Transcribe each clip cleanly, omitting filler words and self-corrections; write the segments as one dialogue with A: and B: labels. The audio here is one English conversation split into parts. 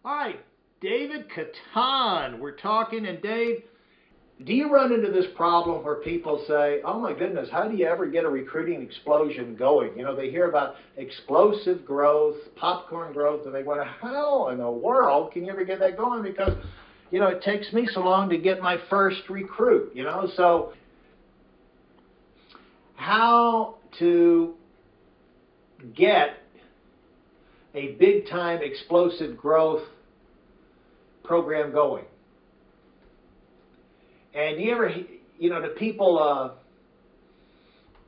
A: All right, David Catan. We're talking, and Dave, do you run into this problem where people say, oh my goodness, how do you ever get a recruiting explosion going? You know, they hear about explosive growth, popcorn growth, and they wonder, how in the world can you ever get that going? Because, you know, it takes me so long to get my first recruit, you know? So, how to get a big time explosive growth program going. And you ever, you know, do people,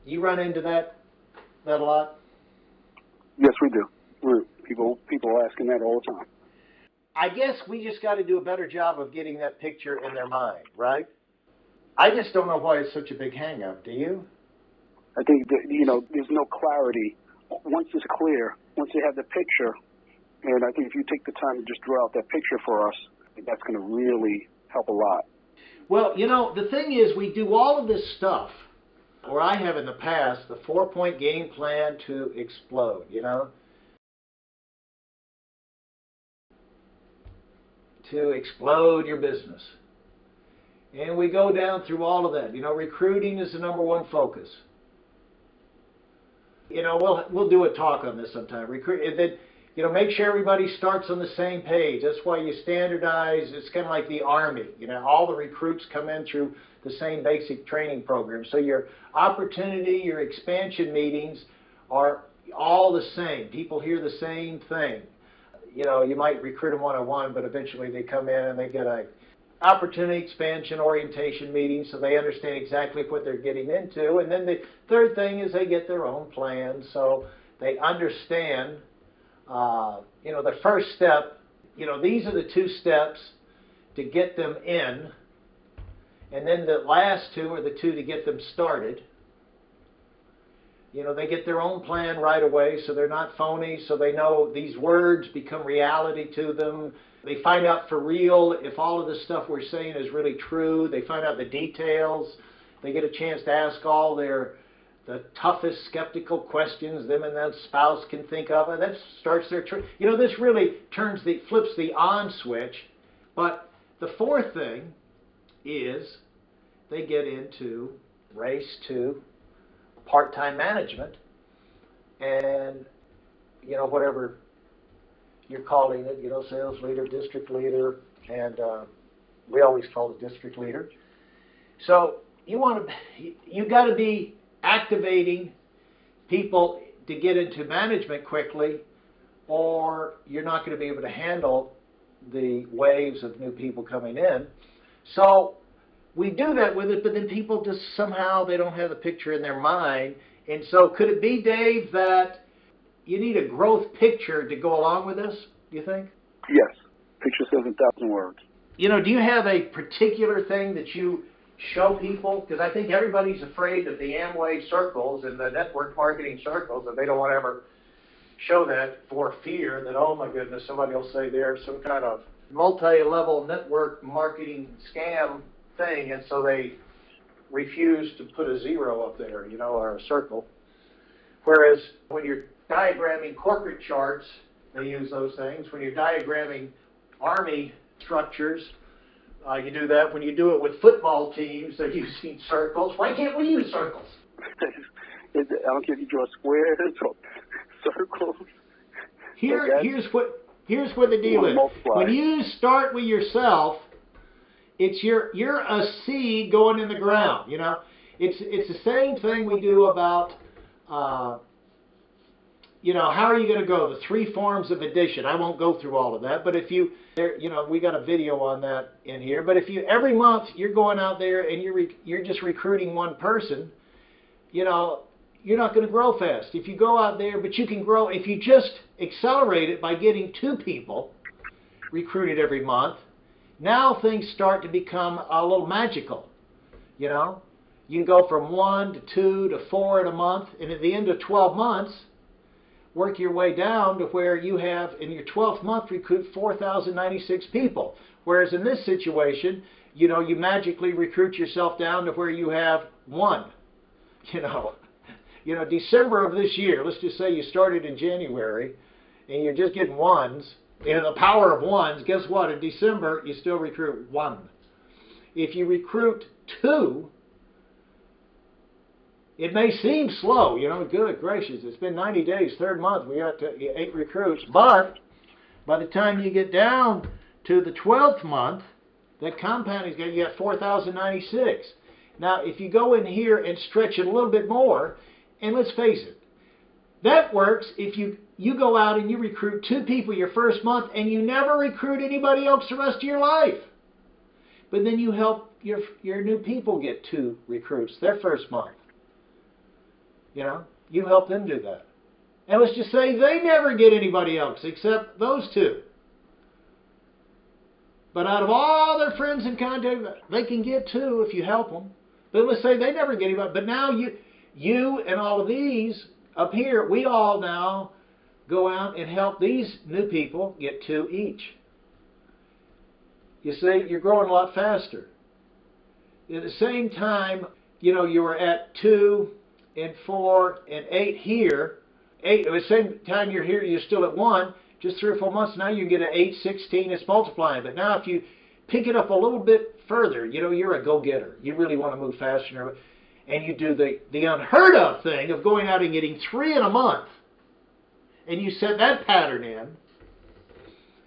A: you run into that a lot?
B: Yes, we do. People are asking that all the time.
A: I guess we just got to do a better job of getting that picture in their mind, right? I just don't know why it's such a big hang-up. Do you?
B: I think that, you know, there's no clarity. Once it's clear, once you have the picture, and I think if you take the time to just draw out that picture for us, I think that's going to really help a lot.
A: Well, you know, the thing is, we do all of this stuff, or I have in the past, the 4-point game plan to explode, you know? To explode your business. And we go down through all of that. You know, recruiting is the #1 focus. You know, we'll do a talk on this sometime. You know, make sure everybody starts on the same page. That's why you standardize. It's kind of like the Army. You know, all the recruits come in through the same basic training program. So your opportunity, your expansion meetings are all the same. People hear the same thing. You know, you might recruit them one-on-one, but eventually they come in and they get a opportunity expansion orientation meeting, so they understand exactly what they're getting into. And then the third thing is they get their own plan, so they understand. You know, the first step, you know, these are the 2 steps to get them in, and then the last 2 are the 2 to get them started. You know, they get their own plan right away, so they're not phony, so they know these words become reality to them. They find out for real if all of the stuff we're saying is really true. They find out the details. They get a chance to ask all the toughest skeptical questions them and that spouse can think of, and that starts their you know, this really flips the on switch. But the 4th thing is they get into race to part-time management, and you know, whatever you're calling it, you know, sales leader, district leader, and we always call it district leader. So you got to be activating people to get into management quickly, or you're not going to be able to handle the waves of new people coming in. So we do that with it, but then people just somehow, they don't have the picture in their mind. And so could it be, Dave, that you need a growth picture to go along with this, do you think?
B: Yes. Picture says 1,000 words.
A: You know, do you have a particular thing that you show people? Because I think everybody's afraid of the Amway circles and the network marketing circles, and they don't want to ever show that for fear that, oh my goodness, somebody will say they're some kind of multi-level network marketing scam thing, and so they refuse to put a 0 up there, you know, or a circle. Whereas when you're diagramming corporate charts, they use those things. When you're diagramming Army structures, you do that. When you do it with football teams, they're using circles. Why can't we use circles?
B: I don't care if you draw squares or circles.
A: Here's what the deal is. When you start with yourself, you're a seed going in the ground. You know, it's the same thing we do about you know, how are you going to go? The 3 forms of addition. I won't go through all of that, but if you know, we got a video on that in here. But if you every month you're going out there and you're just recruiting one person, you know, you're not going to grow fast. If you go out there, but you can grow if you just accelerate it by getting 2 people recruited every month. Now things start to become a little magical. You know, you can go from 1 to 2 to 4 in a month, and at the end of 12 months, work your way down to where you have, in your 12th month, recruit 4,096 people. Whereas in this situation, you know, you magically recruit yourself down to where you have 1. You know, December of this year, let's just say you started in January, and you're just getting 1s, In the power of ones, guess what? In December, you still recruit 1. If you recruit 2, it may seem slow, good gracious, it's been 90 days, 3rd month, we got 8 recruits, but by the time you get down to the 12th month, that compounding, you got 4,096. Now, if you go in here and stretch it a little bit more, and let's face it, that works if you go out and you recruit 2 people your first month and you never recruit anybody else the rest of your life. But then you help your new people get 2 recruits their first month. You help them do that. And let's just say they never get anybody else except those 2. But out of all their friends and contact, they can get 2 if you help them. But let's say they never get anybody. But now you and all of these up here, we all now go out and help these new people get 2 each. You see, you're growing a lot faster. At the same time, you were at 2 and 4 and 8 here. 8 at the same time you're here, you're still at 1. Just 3 or 4 months now, you get an 8, 16. It's multiplying. But now, if you pick it up a little bit further, you're a go-getter. You really want to move faster, and you do the unheard of thing of going out and getting 3 in a month, and you set that pattern in.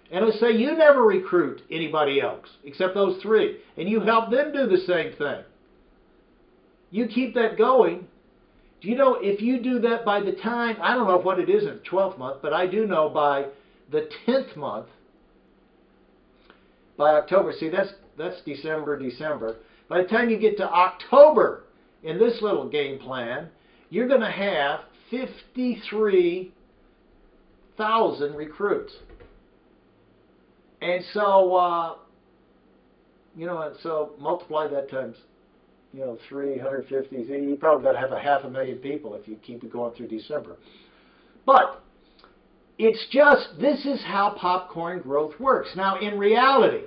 A: And let's say you never recruit anybody else except those 3, and you help them do the same thing. You keep that going. Do you know, if you do that by the time, I don't know what it is in the 12th month, but I do know by the 10th month, by October, see, that's December. By the time you get to October in this little game plan, you're going to have 53,000 recruits. And so, so multiply that times 350, you probably got to have 500,000 people if you keep it going through December. But it's just, this is how popcorn growth works. Now, in reality,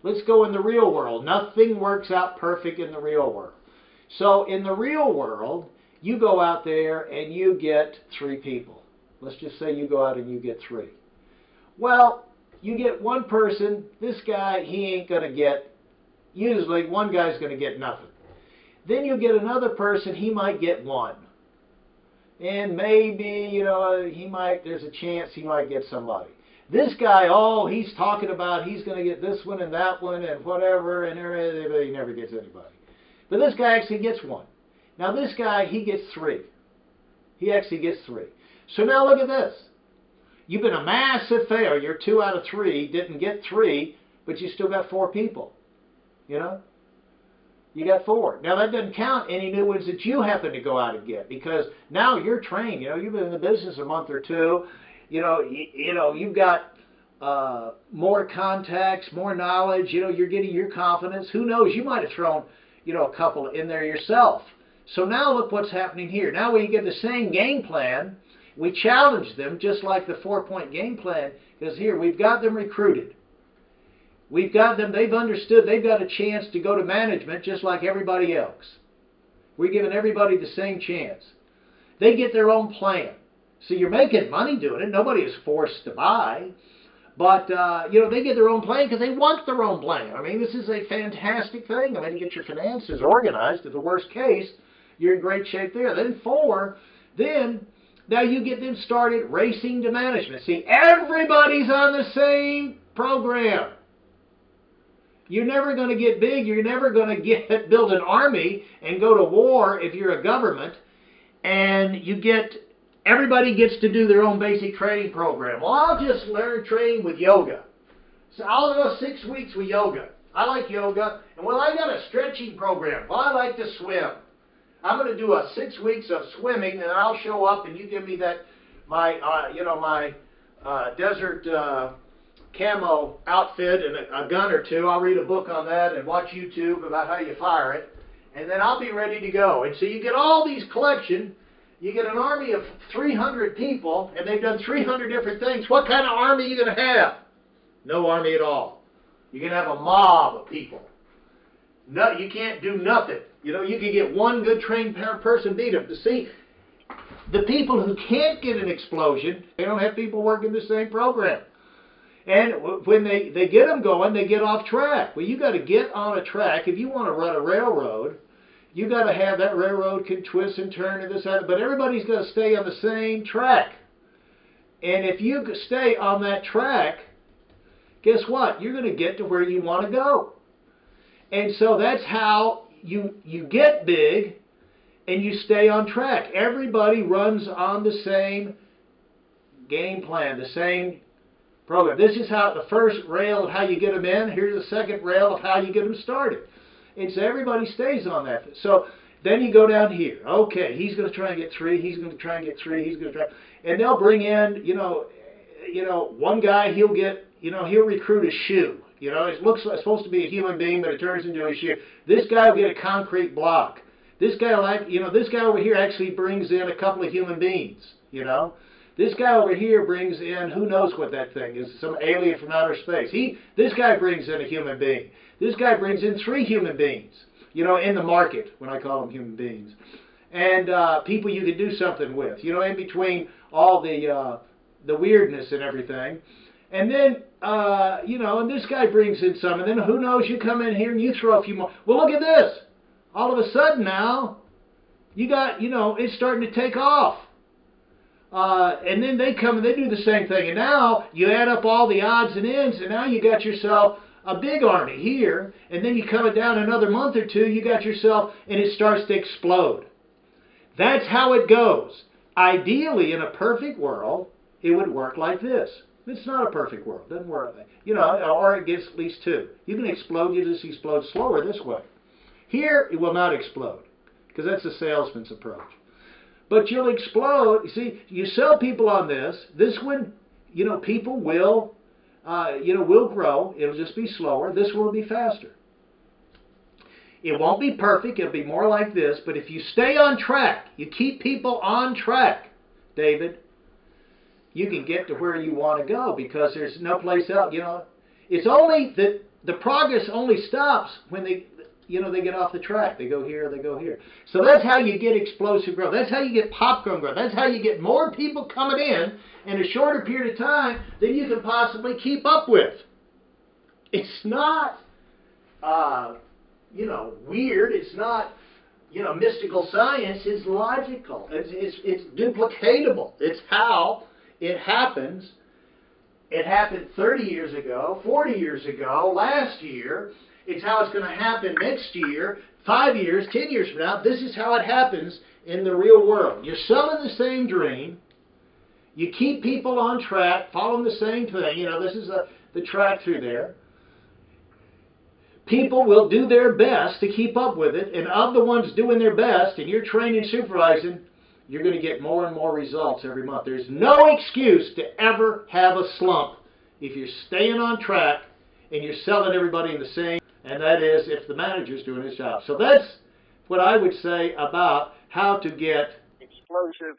A: let's go in the real world. Nothing works out perfect in the real world. So in the real world, you go out there and you get 3 people. Let's just say you go out and you get 3. Well, you get one person, this guy, he ain't going to get, usually one guy's going to get nothing. Then you get another person, he might get 1. And maybe, there's a chance he might get somebody. This guy, he's talking about he's going to get this one and that one and whatever, and he never gets anybody. But this guy actually gets 1. Now this guy, he gets 3. He actually gets 3. So now look at this. You've been a massive failure. You're 2 out of 3, didn't get 3, but you still got 4 people. You got 4. Now that doesn't count any new ones that you happen to go out and get, because now you're trained. You've been in the business a month or 2. You've got more contacts, more knowledge. You're getting your confidence. Who knows? You might have thrown a couple in there yourself. So now look what's happening here. Now we get the same game plan. We challenge them just like the 4-point game plan, because here we've got them recruited. We've got them, they've understood, they've got a chance to go to management just like everybody else. We're giving everybody the same chance. They get their own plan. So you're making money doing it. Nobody is forced to buy. But, they get their own plan because they want their own plan. I mean, this is a fantastic thing. I mean, you get your finances organized. In the worst case, you're in great shape there. Then 4, now you get them started racing to management. See, everybody's on the same program. You're never going to get big. You're never going to build an army and go to war if you're a government. And everybody gets to do their own basic training program. Well, I'll just learn training with yoga. So I'll go 6 weeks with yoga. I like yoga. And I got a stretching program. Well, I like to swim. I'm going to do 6 weeks of swimming, and I'll show up, and you give me my desert camo outfit and a gun or 2. I'll read a book on that and watch YouTube about how you fire it, and then I'll be ready to go. And so you get all these collection. You get an army of 300 people, and they've done 300 different things. What kind of army are you going to have? No army at all. You're going to have a mob of people. No, you can't do nothing. You can get one good trained person, beat them. To see, the people who can't get an explosion, they don't have people working the same program. And when they get them going, they get off track. Well, you got to get on a track. If you want to run a railroad, you got to have that railroad can twist and turn and this, that, but everybody's got to stay on the same track. And if you stay on that track, guess what? You're going to get to where you want to go. And so that's how you get big and you stay on track. Everybody runs on the same game plan, the same program. This is how the first rail of how you get them in. Here's the second rail of how you get them started. And so everybody stays on that. So then you go down here. Okay, he's going to try and get 3. He's going to try and get 3. He's going to try. And they'll bring in, one guy, he'll get, he'll recruit a shoe. It looks like it's supposed to be a human being, but it turns into a shoe. This guy will get a concrete block. This guy this guy over here actually brings in a couple of human beings, This guy over here brings in, who knows what that thing is, some alien from outer space. This guy brings in a human being. This guy brings in 3 human beings, in the market, when I call them human beings. And people you can do something with, in between all the weirdness and everything. And then, and this guy brings in some, and then who knows, you come in here and you throw a few more. Well, look at this. All of a sudden now, you got, it's starting to take off. And then they come and they do the same thing. And now you add up all the odds and ends, and now you got yourself a big army here. And then you come it down another month or two, you got yourself, and it starts to explode. That's how it goes. Ideally, in a perfect world, it would work like this. It's not a perfect world. It doesn't work. Or it gets at least 2. You can explode, you just explode slower this way. Here, it will not explode, because that's the salesman's approach. But you'll explode. You see, you sell people on this. This one, people will, will grow. It'll just be slower. This one will be faster. It won't be perfect. It'll be more like this. But if you stay on track, you keep people on track, David, you can get to where you want to go, because there's no place else. It's only that the progress only stops when they get off the track. They go here, they go here. So that's how you get explosive growth. That's how you get popcorn growth. That's how you get more people coming in a shorter period of time than you can possibly keep up with. It's not, weird. It's not, mystical science. It's logical. It's duplicatable. It's how it happens. It happened 30 years ago, 40 years ago, last year. It's how it's going to happen next year, 5 years, 10 years from now. This is how it happens in the real world. You're selling the same dream. You keep people on track, following the same thing. This is the track through there. People will do their best to keep up with it. And of the ones doing their best, and you're training and supervising, you're going to get more and more results every month. There's no excuse to ever have a slump if you're staying on track and you're selling everybody in the same. And that is if the manager's doing his job. So that's what I would say about how to get
B: explosive